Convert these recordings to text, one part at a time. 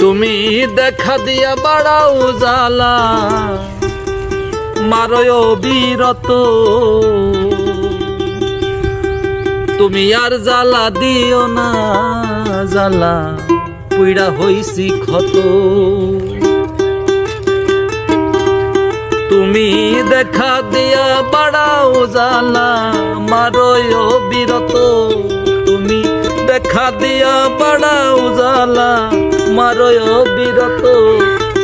তুমি দেখা দিয়া বাড়াও জ্বালা মারয় বিরত তুমি আর জ্বালা দিও না জ্বালা পুইড়া হইছি ক্ষত তুমি দেখা দিয়া বাড়াও জ্বালা মারয় বিরত তুমি দেখা দিয়া বাড়াও জ্বালা মারয় বিরত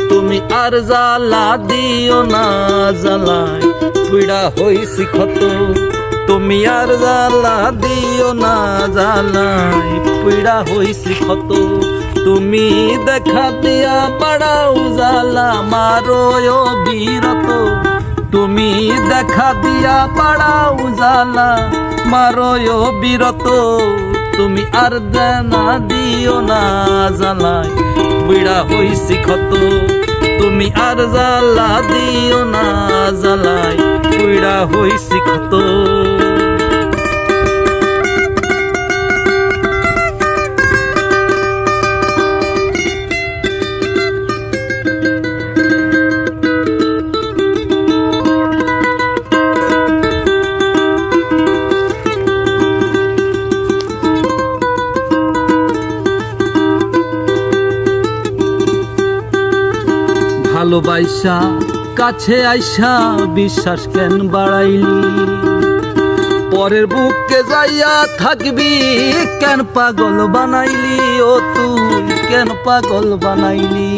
তুমি আর জ্বালা দিও না জ্বালায় পুইড়া হইছি ক্ষত তুমি আর জ্বালা দিও না জ্বালায় পুইড়া হইছি ক্ষত তুমি দেখা দিয়া বাড়াও জ্বালা মারয় বিরত তুমি দেখা দিয়া বাড়াও জ্বালা মারয় বিরত তুমি আর জানা দিও না জ্বালায় পুইড়া হইছি ক্ষত তুমি আর জ্বালা দিও না জ্বালায় পুইড়া হইছি ক্ষত ভালোবাসা কাছে আইসা বিশ্বাস কেন বাড়াইলি পরের বুকে যাইয়া থাকবি কেন পাগল বানাইলি ও তুই কেন পাগল বানাইলি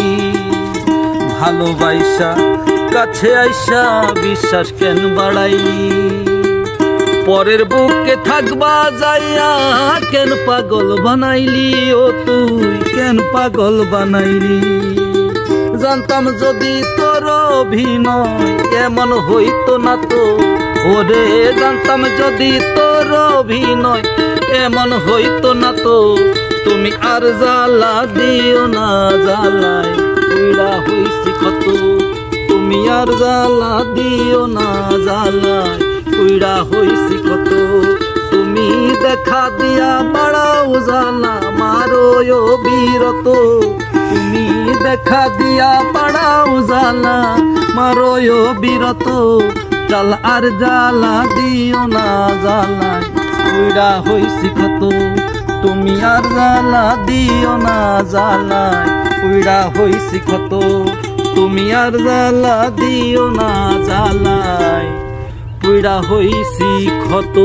ভালোবাসা কাছে আইসা বিশ্বাস কেন বাড়াইলি পরের বুকে থাকবা যাইয়া কেন পাগল বানাইলি ও তুই কেন পাগল বানাইলি জানতাম যদি তোর অভিনয় এমন হইতো না তো ওরে জানতাম যদি তোর অভিনয় এমন হইতো না তো তুমি আর জ্বালা দিও না জ্বালায় পুইড়া হইছি ক্ষত তুমি আর জ্বালা দিও না জ্বালায় পুইড়া হইছি ক্ষত তুমি দেখা দিয়া বাড়াও জ্বালা মারয় বিরত তুমি দেখা দিয়া বাড়াও জ্বালা মারয় বিরত জ্বালা আর জ্বালা দিও না জ্বালায় পুইড়া হইছি ক্ষত তুমি আর জ্বালা দিও না জ্বালায় পুইড়া হইছি ক্ষত তুমি আর জ্বালা দিও না জ্বালায় পুইড়া হইছি ক্ষত।